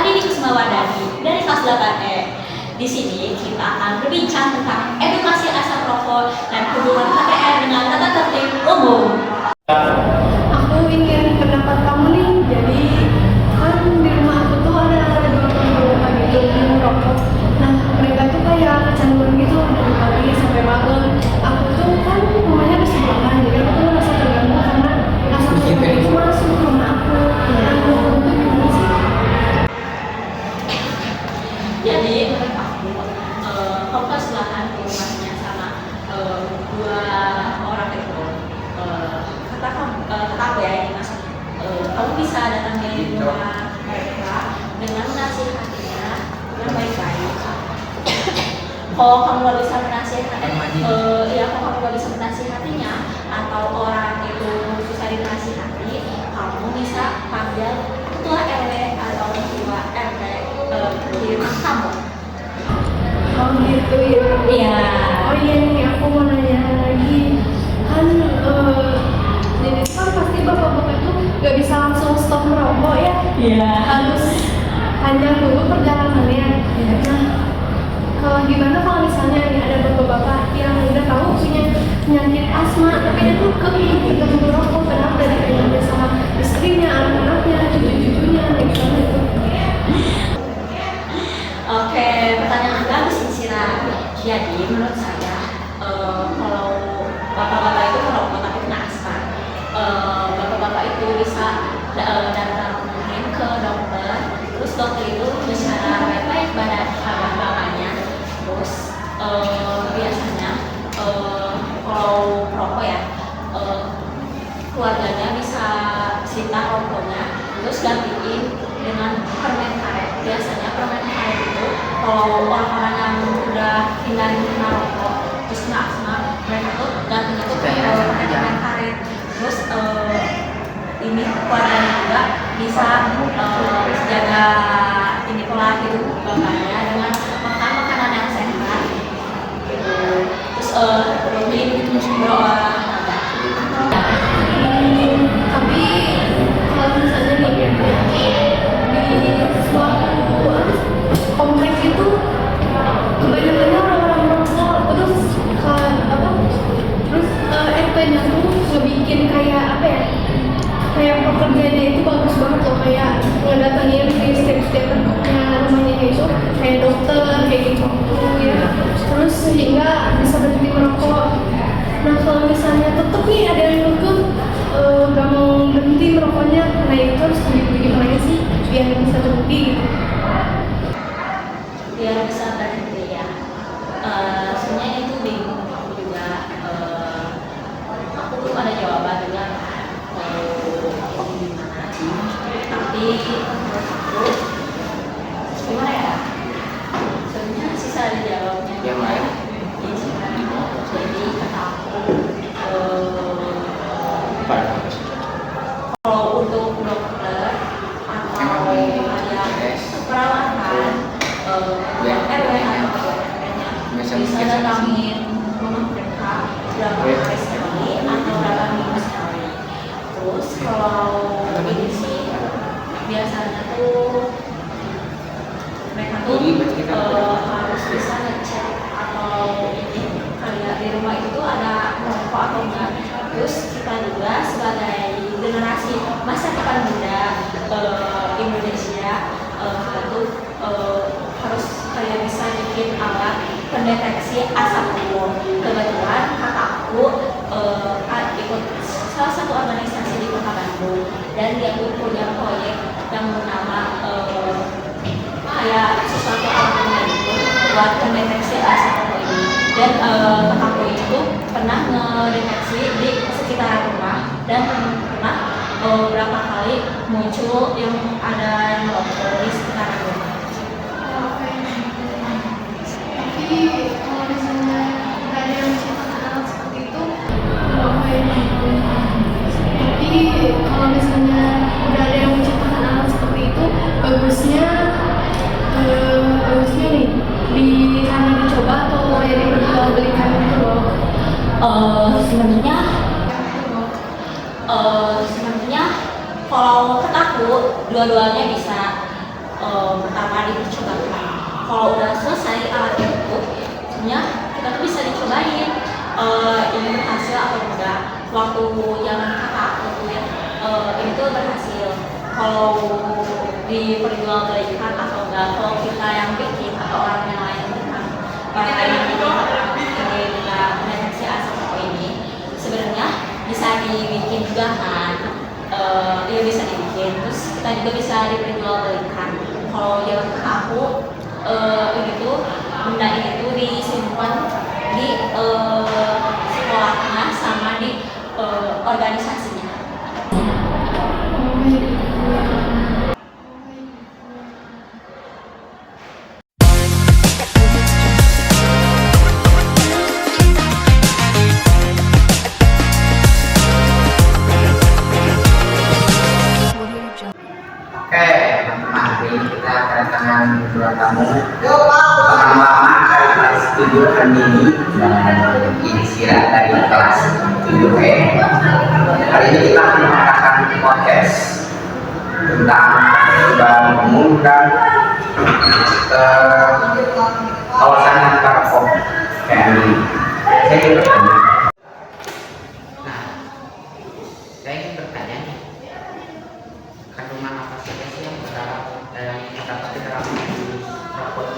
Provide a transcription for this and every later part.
Andini Kusmawardani dari kelas 8E. Di sini kita akan berbincang tentang edukasi asap rokok dan hubungan KPR dengan tata tertib umum. Aku ingin pendapat kamu nih. Jadi kan di rumah aku tuh ada dua bapak gitu yang merokok. Nah mereka tuh kayak kecanduan gitu dari pagi sampai malam. Aku tuh kan rumahnya bersebelahan, jadi aku tuh merasa terganggu karena asap rokok itu masuk ke rumah aku. Nah menurut kamu gimana sih? Jadi menurut aku, kamu kan sebelahan rumahnya sama dua orang itu. Kata aku ya ini maksudnya, kamu bisa datangi rumah mereka dengan menasihatinya dengan baik-baik. Kalau kamu nggak bisa menasihatinya atau orang itu susah dinasihati, kamu bisa panggil ketua RW atau ketua RT di rumah kamu. Oh gitu ya. Iya. Oh iya nih, aku mau nanya lagi. Kan jadi kan pasti bapak-bapak itu nggak bisa langsung stop merokok ya. Iya. Harus panjang dulu perjalanannya. Nah, kalau gimana kalau misalnya nih ada bapak-bapak yang udah tahu punya penyakit asma, tapi dia tuh tetap merokok padahal dari kayaknya sama istrinya, anak-anaknya, cucu-cucunya, gitu. Oke, pertanyaan bagus nih Sira. Jadi menurut saya, kalau bapak-bapak itu merokok tapi kena asma, bapak-bapak itu bisa datangin ke dokter. Terus dokter itu bicara baik-baik pada bapaknya. Terus biasanya kalau merokok ya, keluarganya bisa sita rokoknya, terus gantiin dengan permen karet. Biasanya permen karet itu kalau orang-orang yang udah hindarin kena rokok terus kena asma, mereka tuh gantinya tuh permen karet. Terus ini keluarganya juga bisa jaga ini pola hidup bapaknya dengan makan makanan yang sehat gitu. Terus berdoa. Tapi kalau misalnya nih di suatu kompleks itu kebanyakannya orang-orang merokok, terus RT-nya tuh ngebikin kayak apa ya, kayak pekerjaannya itu bagus banget loh, kayak ngedatengin di setiap rumahnya itu kayak dokter kayak gitu ya, terus sehingga bisa berhenti merokok. Nah kalau misalnya tetap nih ada yang nuntut gak mau berhenti merokoknya, nah itu harus gimana sih biar bisa berhenti gitu? Biar bisa berhenti ya, sebenarnya itu bingung aku juga. Aku belum ada jawaban juga gimana, tapi menurut aku gimana ya, sebenarnya sisa ada jawabnya Yang lain? Jadi kata aku, Apa? kalau untuk dokter atau yang perawatan, RW atau RT-nya bisa datangin rumah mereka berapa hari sekali atau berapa minggu sekali. Terus kalau ini sih biasanya tuh mereka tuh harus bisa ngecek atau ini kayak di rumah itu ada rokok atau enggak. Terus kita juga sebagai generasi masa depan muda Indonesia itu harus kayak bisa bikin alat pendeteksi asap rokok. Kebetulan kakakku ikut salah satu organisasi di Kota Bandung dan dia punya proyek yang bernama kayak sesuatu alat itu buat pendeteksi asap rokok ini. Dan kakakku itu pernah ngedeteksi di sekitar rumah dan pernah beberapa kali muncul yang ada yang merokok di sekitar rumah. Tapi kalau misalnya nggak ada yang menciptakan alat seperti itu, tapi kalau misalnya udah ada yang menciptakan alat seperti itu, bagusnya nih karena dicoba atau ya diperjualbelikan gitu loh. Sebenarnya kalau kataku dua-duanya bisa, pertama dipercobakan. Kalau udah selesai alat itu, sebenarnya kita tuh bisa dicobain ini berhasil atau enggak. Waktu yang kakak itu ya, ini tuh berhasil. Kalau diperjualbelikan atau enggak, kalau kita yang bikin atau orang yang lain tentang orang lain yang kita mendeteksi asap rokok ini, sebenarnya bisa dibikin juga kan. Dia bisa dibikin, terus kita juga bisa diperjualbelikan. Kalau jalan ke aku, ini tuh benda ini tuh disimpan di sekolahnya sama di organisasinya. Oke, teman-teman, hari ini kita kedatangan dua tamu. Pertama dari kelas 7 Andini dan Insyira dari kelas 7E. Hari ini kita akan mengadakan podcast tentang ketertiban umum dan kawasan tanpa rokok kayak ini. Saya ingin bertanya. Nah, saya ingin bertanya nih. Kandungan apa saja sih yang terdapat di dalam rokok?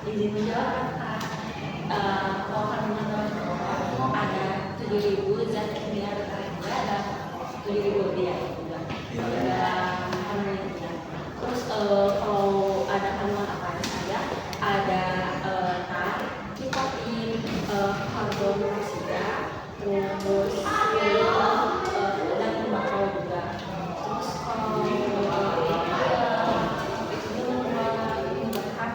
Izin menjawab Kak. Kalau kandungan dalam rokok ada 7.000 zat kimia berbahaya dan 7.000 dia juga. Dalam penelitian. Terus kalau ada kandungan apa saja, ada tar, nikotin, karbon dioksida, terus dan tembakau juga. Terus kalau itu menyebabkan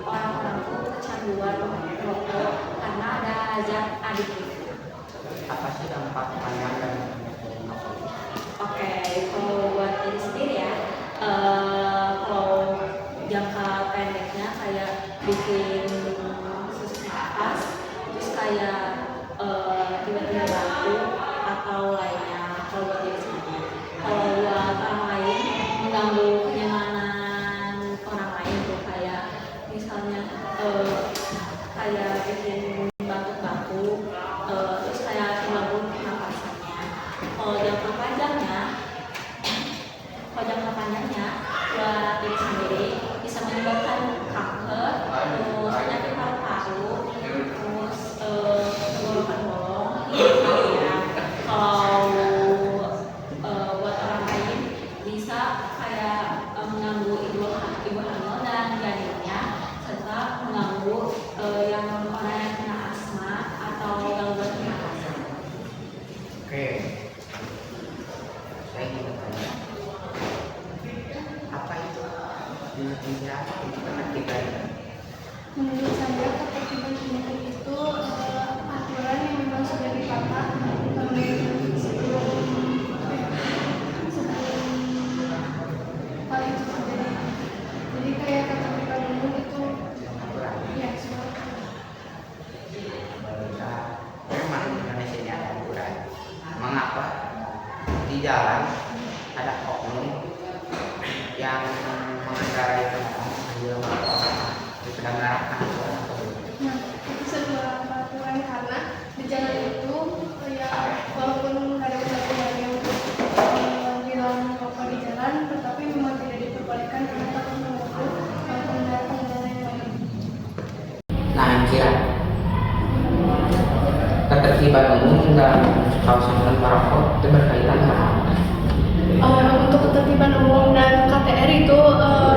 orang-orang tuh kecanduan rokok karena ada zat adiktif. Apa sih dampak panjang dari rokok? Oke, kalau buat diri sendiri ya, kalau jangka pendeknya kayak bikin sesak napas, terus kayak tiba-tiba batuk atau lainnya. Kalau buat diri sendiri, kalau buat orang lain mengganggu kenyamanan orang lain tuh kayak misalnya kayak bikin batuk-batuk, terus kayak mengganggu napasannya. Kalau jangka panjangnya buat diri sendiri bisa menyebabkan kanker, terus penyakit paru-paru, terus tenggorokan bolong. Ya. Kalau buat orang lain bisa kayak mengganggu ibu hamil dan janinnya, serta mengganggu yang orang yang kena asma atau gangguan pernapasan. Oke, saya ingin bertanya, apa itu Insyira itu ketertiban? Menurut saya ketertiban umum itu aturan yang memang sudah dipakai sebelum hal itu terjadi. Jadi kayak ketertiban umum itu Aturan. ya semua. Memang Indonesia ini ada aturan. Mengapa di jalan ada oknum yang mengendarai kendaraan sambil merokok? Sudah menerapkan aturan tersebut. Nah, itu sebuah peraturan karena di jalan itu ya walaupun nggak ada undang-undangnya untuk dilarang merokok di jalan, tetapi memang tidak diperbolehkan karena takut mengganggu pengendara-pengendara yang lain. Nah, Insyira, ketertiban umum dalam kawasan tanpa rokok itu berkaitan dengan apa? Untuk ketertiban umum dan KTR itu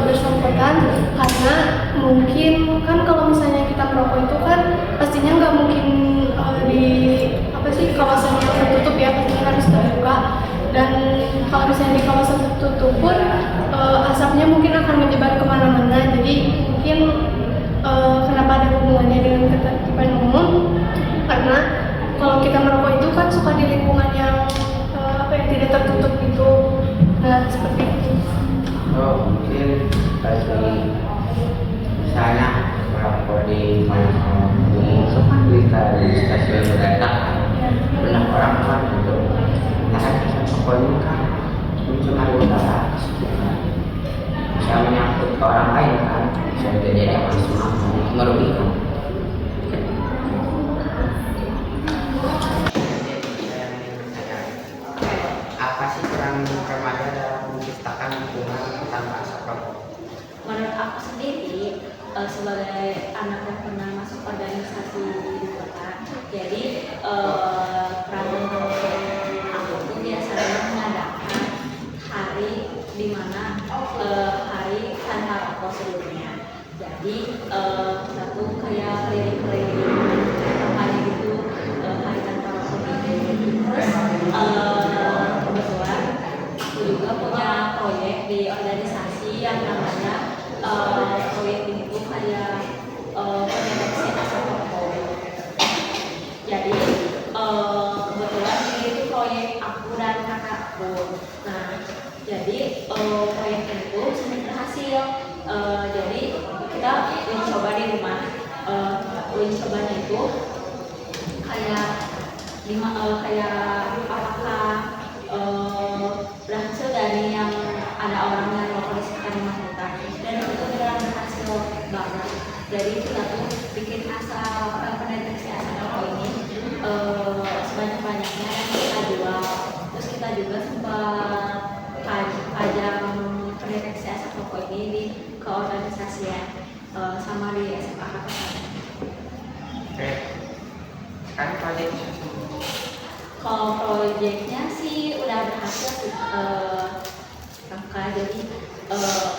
bersangkutan karena mungkin kan kalau misalnya kita merokok itu kan pastinya nggak mungkin di kawasan yang tertutup ya, pastinya harus terbuka. Dan kalau misalnya di kawasan tertutup pun asapnya mungkin akan menyebar kemana-mana. Jadi mungkin kenapa ada hubungannya dengan ketertiban umum, karena kalau kita merokok itu kan suka di lingkungan yang tidak tertutup gitu. Nah, seperti itu. Oh, mungkin bagi misalnya merokok di mana umum seperti di stasiun kereta, banyak orang kan gitu. Nah, kan rokok ini kan mencemari udara. ke orang lain kan, bisa jadi ada masalah merugikan. Apa sih peran remaja dalam menciptakan lingkungan tanpa asap rokok? Menurut aku sendiri sebagai anak yang pernah masuk organisasi di kota, jadi peran aku tuh biasanya mengadakan hari di mana hari tanpa rokok sebelumnya. Jadi kita tuh kayak keliling-keliling kampanye gitu, hari tanpa rokok ini. Terus kebetulan aku juga punya proyek di organisasi yang namanya proyek ini tuh kayak pendeteksi asap rokok. Jadi kebetulan ini tuh proyek aku dan kakakku. Nah, jadi proyek ini tuh sangat berhasil. Jadi kita uji coba di rumah. Uji cobanya itu kayak apakah berhasil dari yang ada orang yang rokok di sekitar rumah kita, dan itu benar berhasil banget. Jadi kita tuh bikin pendeteksi asap rokok ini sebanyak-banyaknya dan kita jual. Terus kita juga sempat pajang pendeteksi asap rokok ini di keorganisasian sama di SMA Kakak. Oke, kan proyek Kalau proyeknya sih udah berhasil sih, kakak. Jadi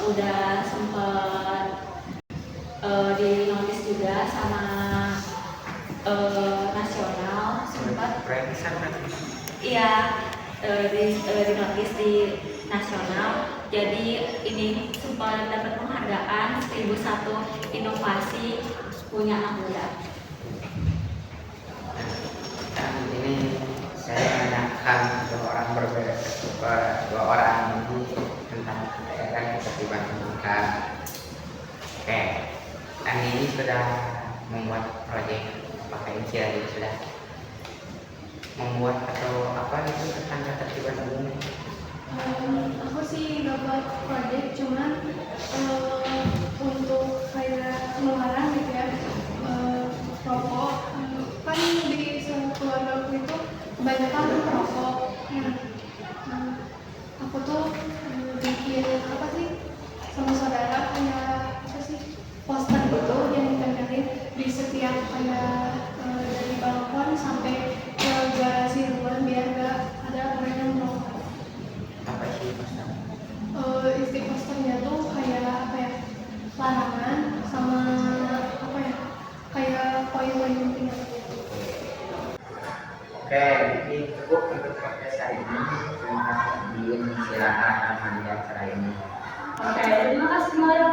udah sempat di notis juga sama nasional, sempat proyek besar berarti. iya di notis di nasional. Jadi ini sempat dapat penghargaan 1001 inovasi punya anak muda. Dan ini saya menanyakan dua orang ini tentang daerah ketertiban pendidikan. Oke, dan ini sudah membuat proyek pakai Insight, sudah membuat atau apa itu tentang ketertiban umum. Aku sih dapat proyek, cuman untuk kayak melarang gitu ya rokok. Kan di keluarga aku itu kebanyakan perokok. Nah, aku tuh bikin apa sih sama saudara kayak apa sih poster gitu yang ditempelin di setiap kayak dari balkon sampai ke garasi luar biar gak ada orang yang merokok. Apa sih maksudnya? Isi posternya tuh kayak apa ya, larangan sama apa ya, kayak poin-poin penting. Oke, ini cukup untuk podcast hari ini. Terima kasih. Silakan melanjutkan acara ini. Oke, terima kasih.